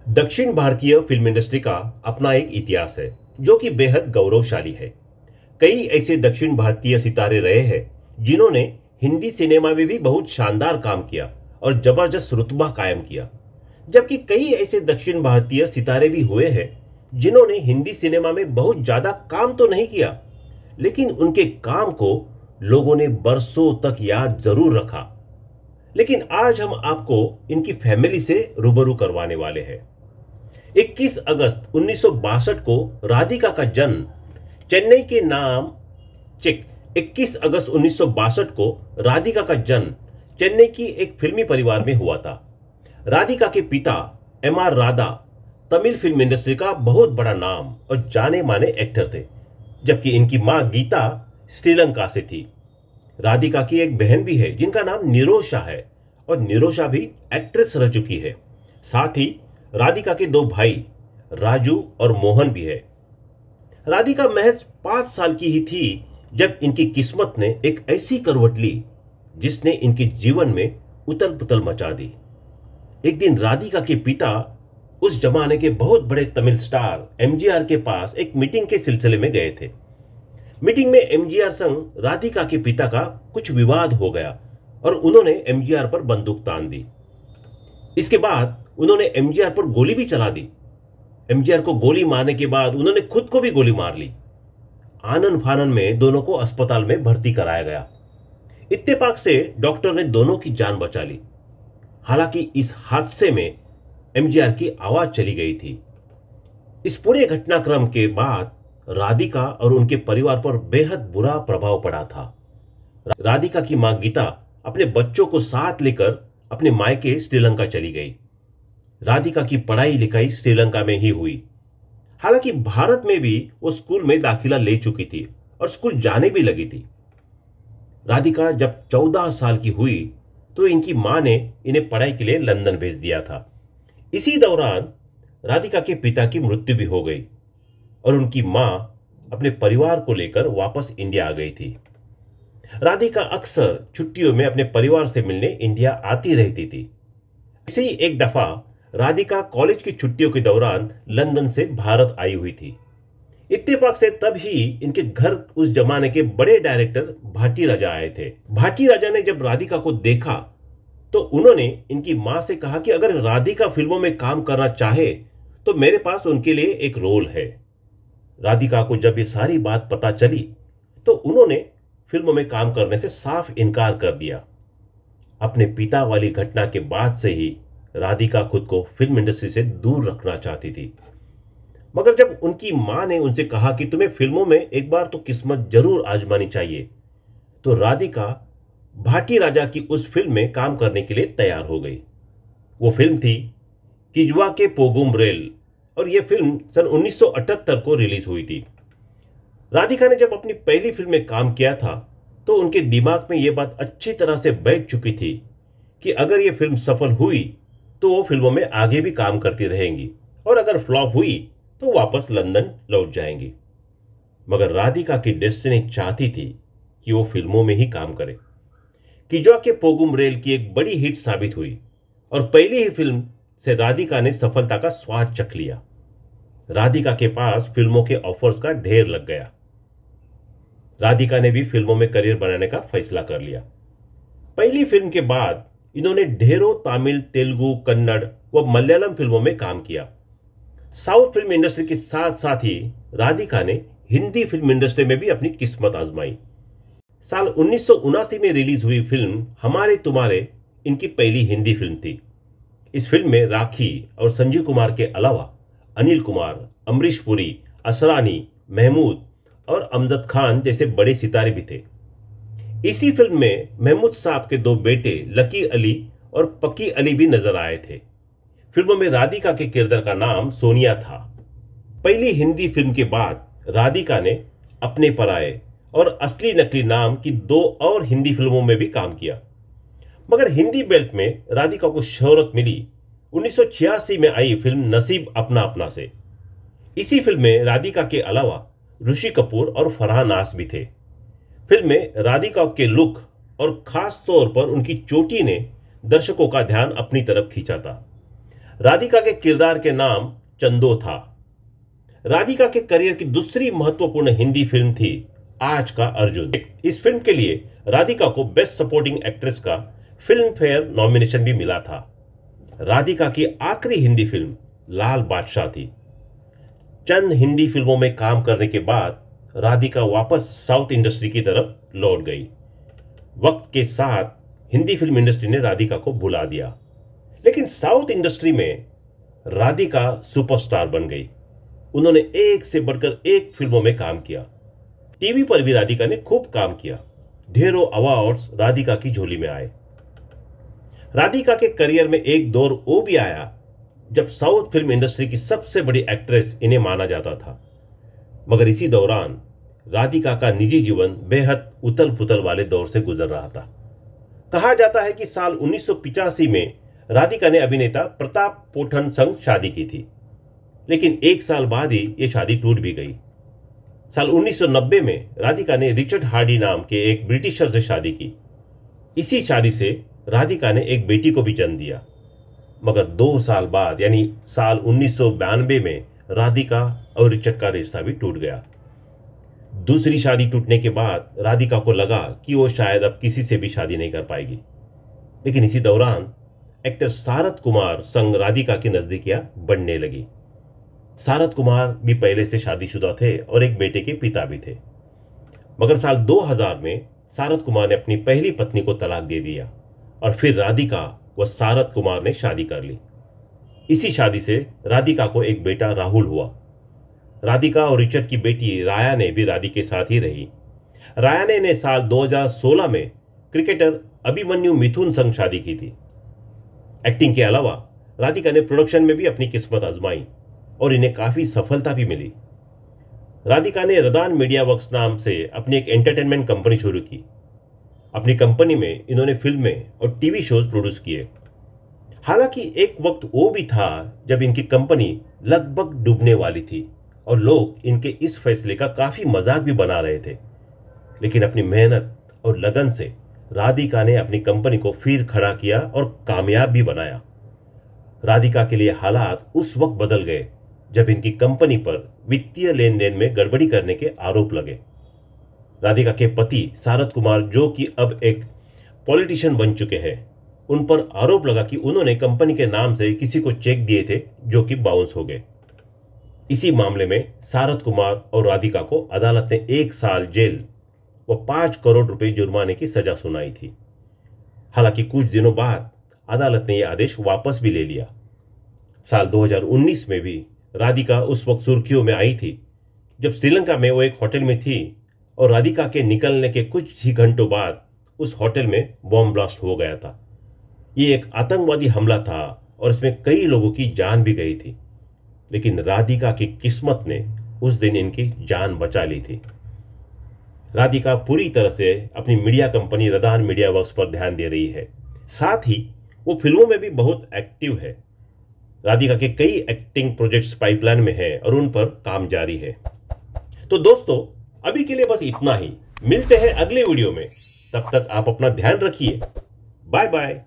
दक्षिण भारतीय film industry का अपना एक इतिहास है जो कि बेहद गौरवशाली है। कई ऐसे दक्षिण भारतीय सितारे रहे हैं जिन्होंने हिंदी सिनेमा में भी बहुत शानदार काम किया और जबरदस्त रुतबा कायम किया, जबकि कई ऐसे दक्षिण भारतीय सितारे भी हुए हैं जिन्होंने हिंदी सिनेमा में बहुत ज्यादा काम तो नहीं किया, लेकिन उनके काम को लोगों ने बरसों तक याद जरूर रखा। लेकिन आज हम आपको इनकी फैमिली से रूबरू करवाने वाले हैं। 21 अगस्त 1962 को राधिका का जन्म चेन्नई के नाम चेक 21 अगस्त 1962 को राधिका का जन्म चेन्नई की एक फिल्मी परिवार में हुआ था। राधिका के पिता MR. Radha Tamil film industry का बहुत बड़ा नाम और जाने माने एक्टर थे, जबकि इनकी मां गीता श्रीलंका से थी। राधिका की एक बहन भी है जिनका नाम निरोशा है और निरोशा भी एक्ट्रेस रह चुकी है। साथ ही राधिका के दो भाई राजू और मोहन भी है। राधिका महज 5 साल की ही थी जब इनकी किस्मत ने एक ऐसी करवट ली जिसने इनके जीवन में उथल पुथल मचा दी। एक दिन राधिका के पिता उस जमाने के बहुत बड़े तमिल स्टार एमजीआर के पास एक मीटिंग के सिलसिले में गए थे। मीटिंग में एमजीआर संग राधिका के पिता का कुछ विवाद हो गया और उन्होंने एमजीआर पर बंदूक तान दी। इसके बाद उन्होंने एमजीआर पर गोली भी चला दी। एमजीआर को गोली मारने के बाद उन्होंने खुद को भी गोली मार ली। आनन फानन में दोनों को अस्पताल में भर्ती कराया गया। इत्तेफाक से डॉक्टर ने दोनों की जान बचा ली। हालांकि इस हादसे में एमजीआर की आवाज चली गई थी। इस पूरे घटनाक्रम के बाद राधिका और उनके परिवार पर बेहद बुरा प्रभाव पड़ा था। राधिका की मां गीता अपने बच्चों को साथ लेकर अपने मायके श्रीलंका चली गई। राधिका की पढ़ाई लिखाई श्रीलंका में ही हुई। हालांकि भारत में भी वो स्कूल में दाखिला ले चुकी थी और स्कूल जाने भी लगी थी। राधिका जब 14 साल की हुई तो इनकी मां ने इन्हें पढ़ाई के लिए लंदन भेज दिया था। इसी दौरान राधिका के पिता की मृत्यु भी हो गई और उनकी मां अपने परिवार को लेकर वापस इंडिया आ गई थी। राधिका अक्सर छुट्टियों में अपने परिवार से मिलने इंडिया आती रहती थी। ऐसे ही एक दफा राधिका कॉलेज की छुट्टियों के दौरान लंदन से भारत आई हुई थी। इत्तेफाक से तब ही इनके घर उस जमाने के बड़े डायरेक्टर भाटी राजा आए थे। भाटी राजा ने जब राधिका को देखा तो उन्होंने इनकी मां से कहा कि अगर राधिका फिल्मों में काम करना चाहे तो मेरे पास उनके लिए एक रोल है। राधिका को जब ये सारी बात पता चली तो उन्होंने फिल्मों में काम करने से साफ इनकार कर दिया। अपने पिता वाली घटना के बाद से ही राधिका खुद को फिल्म इंडस्ट्री से दूर रखना चाहती थी। मगर जब उनकी मां ने उनसे कहा कि तुम्हें फिल्मों में एक बार तो किस्मत जरूर आजमानी चाहिए, तो राधिका भाटी राजा की उस फिल्म में काम करने के लिए तैयार हो गई। वो फिल्म थी किजवा के पोगुम रेल और यह फिल्म सन 1978 को रिलीज हुई थी। राधिका ने जब अपनी पहली फिल्म में काम किया था तो उनके दिमाग में यह बात अच्छी तरह से बैठ चुकी थी कि अगर यह फिल्म सफल हुई तो वो फिल्मों में आगे भी काम करती रहेंगी और अगर फ्लॉप हुई तो वापस लंदन लौट जाएंगी। मगर राधिका की डेस्टिनी चाहती थी कि वो फिल्मों में ही काम करे। किजवा के पोगुम रेल की एक बड़ी हिट साबित हुई और पहली ही फिल्म से राधिका ने सफलता का स्वाद चख लिया। राधिका के पास फिल्मों के ऑफर्स का ढेर लग गया। राधिका ने भी फिल्मों में करियर बनाने का फैसला कर लिया। पहली फिल्म के बाद इन्होंने ढेरों तमिल, तेलुगु, कन्नड़ व मलयालम फिल्मों में काम किया। साउथ फिल्म इंडस्ट्री के साथ साथ ही राधिका ने हिंदी फिल्म इंडस्ट्री में भी अपनी किस्मत आजमाई। साल 1979 में रिलीज हुई फिल्म हमारे तुम्हारे इनकी पहली हिंदी फिल्म थी। इस फिल्म में राखी और संजीव कुमार के अलावा अनिल कुमार, अमरीश पुरी, असरानी, महमूद और अमजद खान जैसे बड़े सितारे भी थे। इसी फिल्म में महमूद साहब के दो बेटे लकी अली और पक्की अली भी नजर आए थे। फिल्मों में राधिका के किरदार का नाम सोनिया था। पहली हिंदी फिल्म के बाद राधिका ने अपने पराये और असली नकली नाम की 2 और हिंदी फिल्मों में भी काम किया। मगर हिंदी बेल्ट में राधिका को शोहरत मिली 1986 में आई फिल्म नसीब अपना अपना से। इसी फिल्म में राधिका के अलावा ऋषि कपूर और फरहान नाज भी थे। फिल्म में राधिका के लुक और खास तौर पर उनकी चोटी ने दर्शकों का ध्यान अपनी तरफ खींचा था। राधिका के किरदार के नाम चंदो था। राधिका के करियर की दूसरी महत्वपूर्ण हिंदी फिल्म थी आज का अर्जुन। इस फिल्म के लिए राधिका को बेस्ट सपोर्टिंग एक्ट्रेस का फिल्म फेयर नॉमिनेशन भी मिला था। राधिका की आखिरी हिंदी फिल्म लाल बादशाह थी। चंद हिंदी फिल्मों में काम करने के बाद राधिका वापस साउथ इंडस्ट्री की तरफ लौट गई। वक्त के साथ हिंदी फिल्म इंडस्ट्री ने राधिका को भुला दिया, लेकिन साउथ इंडस्ट्री में राधिका सुपरस्टार बन गई। उन्होंने एक से बढ़कर एक फिल्मों में काम किया। टीवी पर भी राधिका ने खूब काम किया। ढेरों अवार्ड्स राधिका की झोली में आए। राधिका के करियर में एक दौर वो भी आया जब साउथ फिल्म इंडस्ट्री की सबसे बड़ी एक्ट्रेस इन्हें माना जाता था। मगर इसी दौरान राधिका का निजी जीवन बेहद उथल पुथल वाले दौर से गुजर रहा था। कहा जाता है कि साल 1985 में राधिका ने अभिनेता प्रताप पोठन संग शादी की थी, लेकिन एक साल बाद ही यह शादी टूट भी गई। साल 1990 में राधिका ने रिचर्ड हार्डी नाम के एक ब्रिटिशर से शादी की। इसी शादी से राधिका ने एक बेटी को भी जन्म दिया। मगर 2 साल बाद यानी साल 1992 में राधिका और रिचर्ड का रिश्ता भी टूट गया। दूसरी शादी टूटने के बाद राधिका को लगा कि वो शायद अब किसी से भी शादी नहीं कर पाएगी, लेकिन इसी दौरान एक्टर सारथ कुमार संग राधिका की नजदीकियां बढ़ने लगी। सारथ कुमार भी पहले से शादीशुदा थे और एक बेटे के पिता भी थे। मगर साल 2000 में सारथ कुमार ने अपनी पहली पत्नी को तलाक दे दिया और फिर राधिका व सारथ कुमार ने शादी कर ली। इसी शादी से राधिका को एक बेटा राहुल हुआ। राधिका और रिचर्ड की बेटी राया ने भी राधिका के साथ ही रही। राया ने साल 2016 में क्रिकेटर अभिमन्यु मिथुन संग शादी की थी। एक्टिंग के अलावा राधिका ने प्रोडक्शन में भी अपनी किस्मत आजमाई और इन्हें काफी सफलता भी मिली। राधिका ने रदान मीडिया वर्क्स नाम से अपनी एक एंटरटेनमेंट कंपनी शुरू की। अपनी कंपनी में इन्होंने फिल्में और टीवी शोज प्रोड्यूस किए। हालांकि एक वक्त वो भी था जब इनकी कंपनी लगभग डूबने वाली थी और लोग इनके इस फैसले का काफी मजाक भी बना रहे थे, लेकिन अपनी मेहनत और लगन से राधिका ने अपनी कंपनी को फिर खड़ा किया और कामयाब भी बनाया। राधिका के लिए हालात उस वक्त बदल गए जब इनकी कंपनी पर वित्तीय लेन देन में गड़बड़ी करने के आरोप लगे। राधिका के पति सारथ कुमार, जो कि अब एक पॉलिटिशियन बन चुके हैं, उन पर आरोप लगा कि उन्होंने कंपनी के नाम से किसी को चेक दिए थे जो कि बाउंस हो गए। इसी मामले में सारथ कुमार और राधिका को अदालत ने 1 साल जेल व 5 करोड़ रुपए जुर्माने की सजा सुनाई थी। हालांकि कुछ दिनों बाद अदालत ने यह आदेश वापस भी ले लिया। साल 2019 में भी राधिका उस वक्त सुर्खियों में आई थी जब श्रीलंका में वो एक होटल में थी और राधिका के निकलने के कुछ ही घंटों बाद उस होटल में बॉम्ब ब्लास्ट हो गया था। ये एक आतंकवादी हमला था और इसमें कई लोगों की जान भी गई थी, लेकिन राधिका की किस्मत ने उस दिन इनकी जान बचा ली थी। राधिका पूरी तरह से अपनी मीडिया कंपनी रदान मीडिया वर्क्स पर ध्यान दे रही है। साथ ही वो फिल्मों में भी बहुत एक्टिव है। राधिका के कई एक्टिंग प्रोजेक्ट्स पाइपलाइन में हैं और उन पर काम जारी है। तो दोस्तों, अभी के लिए बस इतना ही। मिलते हैं अगले वीडियो में। तब तक आप अपना ध्यान रखिए। Bye bye.